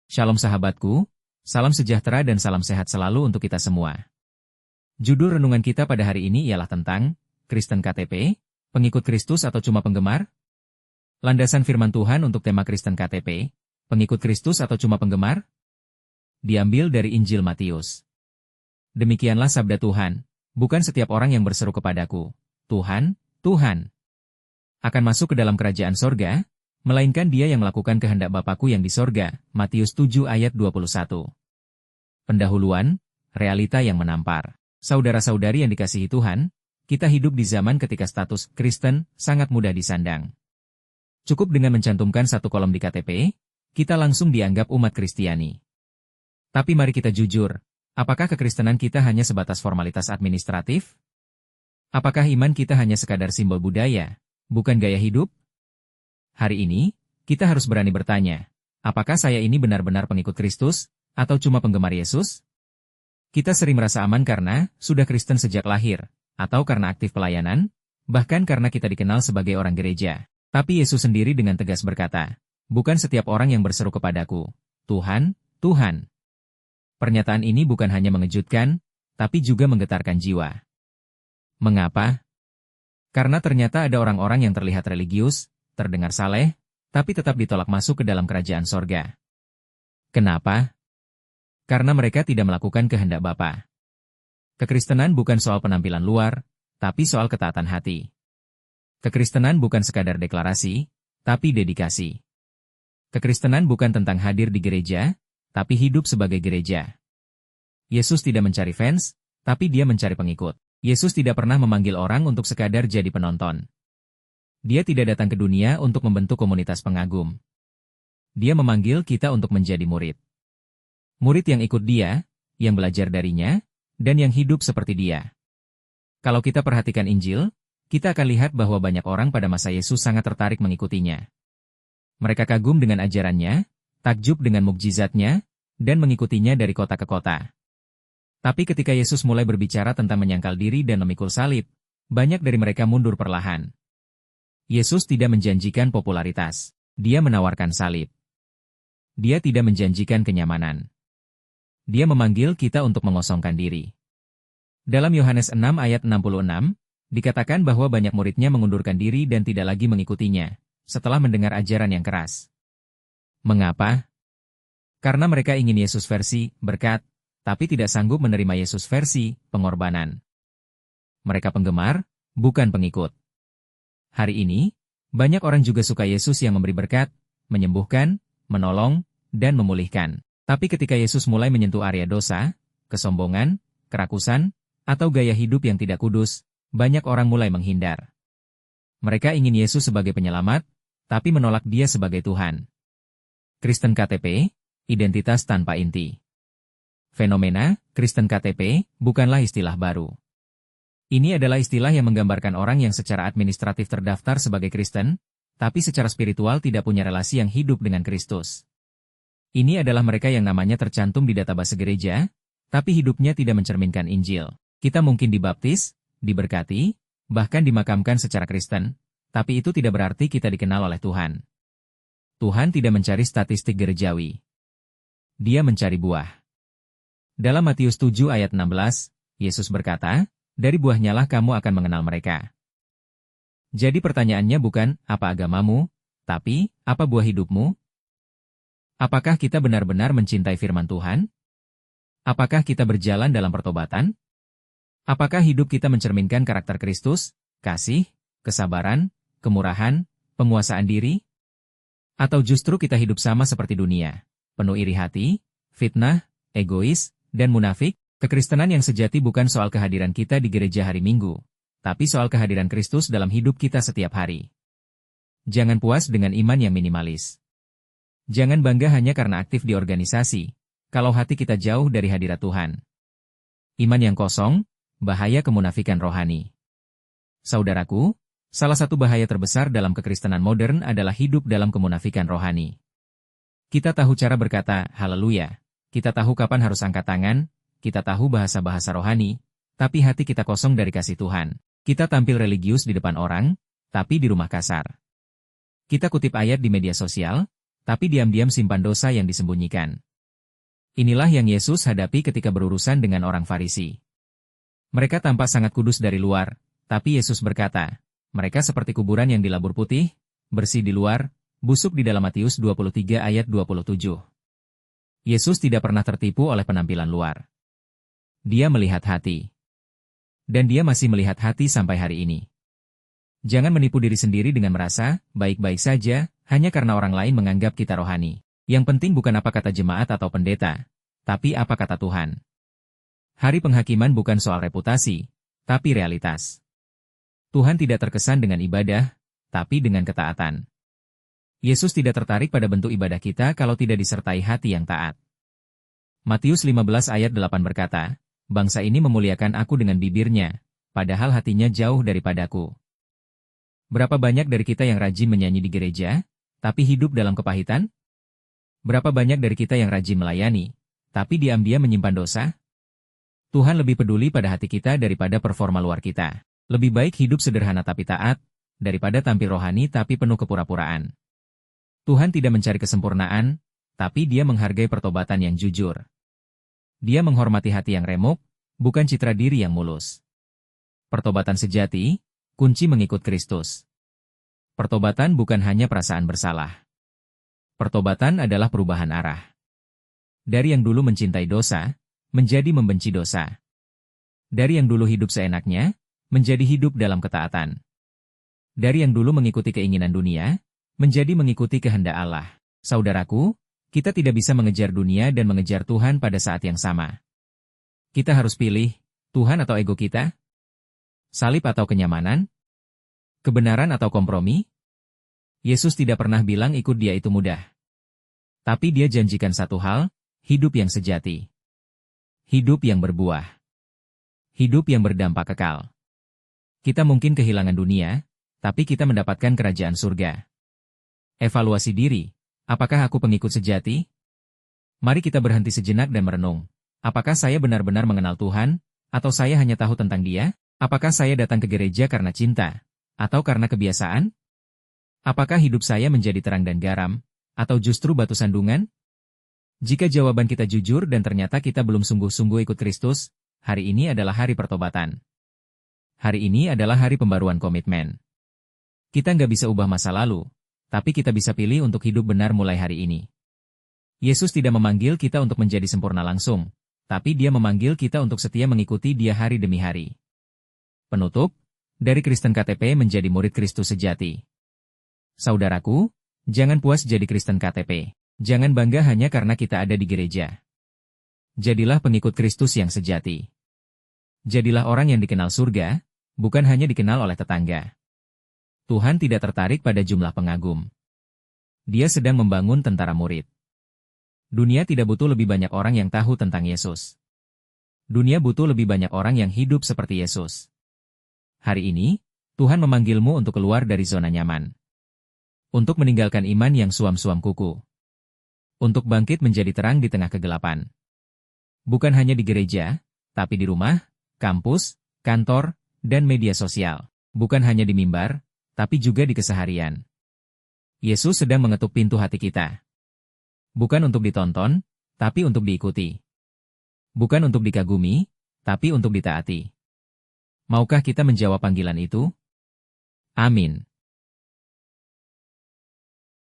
Shalom sahabatku, salam sejahtera dan salam sehat selalu untuk kita semua. Judul renungan kita pada hari ini ialah tentang Kristen KTP, pengikut Kristus atau cuma penggemar? Landasan firman Tuhan untuk tema Kristen KTP, pengikut Kristus atau cuma penggemar? Diambil dari Injil Matius. Demikianlah sabda Tuhan, bukan setiap orang yang berseru kepadaku, Tuhan, Tuhan, akan masuk ke dalam kerajaan sorga, melainkan dia yang melakukan kehendak Bapakku yang di sorga. Matius 7 ayat 21. Pendahuluan, realita yang menampar. Saudara-saudari yang dikasihi Tuhan, kita hidup di zaman ketika status Kristen sangat mudah disandang. Cukup dengan mencantumkan satu kolom di KTP, kita langsung dianggap umat Kristiani. Tapi mari kita jujur, apakah kekristenan kita hanya sebatas formalitas administratif? Apakah iman kita hanya sekadar simbol budaya, bukan gaya hidup? Hari ini, kita harus berani bertanya, apakah saya ini benar-benar pengikut Kristus, atau cuma penggemar Yesus? Kita sering merasa aman karena sudah Kristen sejak lahir, atau karena aktif pelayanan, bahkan karena kita dikenal sebagai orang gereja. Tapi Yesus sendiri dengan tegas berkata, bukan setiap orang yang berseru kepadaku, Tuhan, Tuhan. Pernyataan ini bukan hanya mengejutkan, tapi juga menggetarkan jiwa. Mengapa? Karena ternyata ada orang-orang yang terlihat religius, terdengar saleh, tapi tetap ditolak masuk ke dalam kerajaan sorga. Kenapa? Karena mereka tidak melakukan kehendak Bapa. Kekristenan bukan soal penampilan luar, tapi soal ketaatan hati. Kekristenan bukan sekadar deklarasi, tapi dedikasi. Kekristenan bukan tentang hadir di gereja, tapi hidup sebagai gereja. Yesus tidak mencari fans, tapi dia mencari pengikut. Yesus tidak pernah memanggil orang untuk sekadar jadi penonton. Dia tidak datang ke dunia untuk membentuk komunitas pengagum. Dia memanggil kita untuk menjadi murid. Murid yang ikut dia, yang belajar darinya, dan yang hidup seperti dia. Kalau kita perhatikan Injil, kita akan lihat bahwa banyak orang pada masa Yesus sangat tertarik mengikutinya. Mereka kagum dengan ajarannya, takjub dengan mukjizatnya, dan mengikutinya dari kota ke kota. Tapi ketika Yesus mulai berbicara tentang menyangkal diri dan memikul salib, banyak dari mereka mundur perlahan. Yesus tidak menjanjikan popularitas. Dia menawarkan salib. Dia tidak menjanjikan kenyamanan. Dia memanggil kita untuk mengosongkan diri. Dalam Yohanes 6 ayat 66, dikatakan bahwa banyak muridnya mengundurkan diri dan tidak lagi mengikutinya, setelah mendengar ajaran yang keras. Mengapa? Karena mereka ingin Yesus versi berkat, tapi tidak sanggup menerima Yesus versi pengorbanan. Mereka penggemar, bukan pengikut. Hari ini, banyak orang juga suka Yesus yang memberi berkat, menyembuhkan, menolong, dan memulihkan. Tapi ketika Yesus mulai menyentuh area dosa, kesombongan, kerakusan, atau gaya hidup yang tidak kudus, banyak orang mulai menghindar. Mereka ingin Yesus sebagai penyelamat, tapi menolak Dia sebagai Tuhan. Kristen KTP, identitas tanpa inti. Fenomena Kristen KTP bukanlah istilah baru. Ini adalah istilah yang menggambarkan orang yang secara administratif terdaftar sebagai Kristen, tapi secara spiritual tidak punya relasi yang hidup dengan Kristus. Ini adalah mereka yang namanya tercantum di database gereja, tapi hidupnya tidak mencerminkan Injil. Kita mungkin dibaptis, diberkati, bahkan dimakamkan secara Kristen, tapi itu tidak berarti kita dikenal oleh Tuhan. Tuhan tidak mencari statistik gerejawi. Dia mencari buah. Dalam Matius 7 ayat 16, Yesus berkata, dari buahnya lah kamu akan mengenal mereka. Jadi pertanyaannya bukan, apa agamamu, tapi, apa buah hidupmu? Apakah kita benar-benar mencintai firman Tuhan? Apakah kita berjalan dalam pertobatan? Apakah hidup kita mencerminkan karakter Kristus, kasih, kesabaran, kemurahan, penguasaan diri? Atau justru kita hidup sama seperti dunia, penuh iri hati, fitnah, egois, dan munafik? Kekristenan yang sejati bukan soal kehadiran kita di gereja hari Minggu, tapi soal kehadiran Kristus dalam hidup kita setiap hari. Jangan puas dengan iman yang minimalis. Jangan bangga hanya karena aktif di organisasi, kalau hati kita jauh dari hadirat Tuhan. Iman yang kosong, bahaya kemunafikan rohani. Saudaraku, salah satu bahaya terbesar dalam kekristenan modern adalah hidup dalam kemunafikan rohani. Kita tahu cara berkata, haleluya. Kita tahu kapan harus angkat tangan, kita tahu bahasa-bahasa rohani, tapi hati kita kosong dari kasih Tuhan. Kita tampil religius di depan orang, tapi di rumah kasar. Kita kutip ayat di media sosial, tapi diam-diam simpan dosa yang disembunyikan. Inilah yang Yesus hadapi ketika berurusan dengan orang Farisi. Mereka tampak sangat kudus dari luar, tapi Yesus berkata, mereka seperti kuburan yang dilabur putih, bersih di luar, busuk di dalam. Matius 23 ayat 27. Yesus tidak pernah tertipu oleh penampilan luar. Dia melihat hati. Dan dia masih melihat hati sampai hari ini. Jangan menipu diri sendiri dengan merasa baik-baik saja, hanya karena orang lain menganggap kita rohani. Yang penting bukan apa kata jemaat atau pendeta, tapi apa kata Tuhan. Hari penghakiman bukan soal reputasi, tapi realitas. Tuhan tidak terkesan dengan ibadah, tapi dengan ketaatan. Yesus tidak tertarik pada bentuk ibadah kita kalau tidak disertai hati yang taat. Matius 15 ayat 8 berkata, bangsa ini memuliakan aku dengan bibirnya, padahal hatinya jauh daripadaku. Berapa banyak dari kita yang rajin menyanyi di gereja, tapi hidup dalam kepahitan? Berapa banyak dari kita yang rajin melayani, tapi diam-diam menyimpan dosa? Tuhan lebih peduli pada hati kita daripada performa luar kita. Lebih baik hidup sederhana tapi taat, daripada tampil rohani tapi penuh kepura-puraan. Tuhan tidak mencari kesempurnaan, tapi Dia menghargai pertobatan yang jujur. Dia menghormati hati yang remuk, bukan citra diri yang mulus. Pertobatan sejati, kunci mengikut Kristus. Pertobatan bukan hanya perasaan bersalah. Pertobatan adalah perubahan arah. Dari yang dulu mencintai dosa, menjadi membenci dosa. Dari yang dulu hidup seenaknya, menjadi hidup dalam ketaatan. Dari yang dulu mengikuti keinginan dunia, menjadi mengikuti kehendak Allah. Saudaraku, kita tidak bisa mengejar dunia dan mengejar Tuhan pada saat yang sama. Kita harus pilih, Tuhan atau ego kita? Salib atau kenyamanan? Kebenaran atau kompromi? Yesus tidak pernah bilang ikut Dia itu mudah. Tapi Dia janjikan satu hal, hidup yang sejati. Hidup yang berbuah. Hidup yang berdampak kekal. Kita mungkin kehilangan dunia, tapi kita mendapatkan kerajaan surga. Evaluasi diri. Apakah aku pengikut sejati? Mari kita berhenti sejenak dan merenung. Apakah saya benar-benar mengenal Tuhan, atau saya hanya tahu tentang Dia? Apakah saya datang ke gereja karena cinta, atau karena kebiasaan? Apakah hidup saya menjadi terang dan garam, atau justru batu sandungan? Jika jawaban kita jujur dan ternyata kita belum sungguh-sungguh ikut Kristus, hari ini adalah hari pertobatan. Hari ini adalah hari pembaruan komitmen. Kita nggak bisa ubah masa lalu, tapi kita bisa pilih untuk hidup benar mulai hari ini. Yesus tidak memanggil kita untuk menjadi sempurna langsung, tapi Dia memanggil kita untuk setia mengikuti Dia hari demi hari. Penutup, dari Kristen KTP menjadi murid Kristus sejati. Saudaraku, jangan puas jadi Kristen KTP. Jangan bangga hanya karena kita ada di gereja. Jadilah pengikut Kristus yang sejati. Jadilah orang yang dikenal surga, bukan hanya dikenal oleh tetangga. Tuhan tidak tertarik pada jumlah pengagum. Dia sedang membangun tentara murid. Dunia tidak butuh lebih banyak orang yang tahu tentang Yesus. Dunia butuh lebih banyak orang yang hidup seperti Yesus. Hari ini, Tuhan memanggilmu untuk keluar dari zona nyaman. Untuk meninggalkan iman yang suam-suam kuku. Untuk bangkit menjadi terang di tengah kegelapan. Bukan hanya di gereja, tapi di rumah, kampus, kantor, dan media sosial. Bukan hanya di mimbar, tapi juga di keseharian. Yesus sedang mengetuk pintu hati kita. Bukan untuk ditonton, tapi untuk diikuti. Bukan untuk dikagumi, tapi untuk ditaati. Maukah kita menjawab panggilan itu? Amin.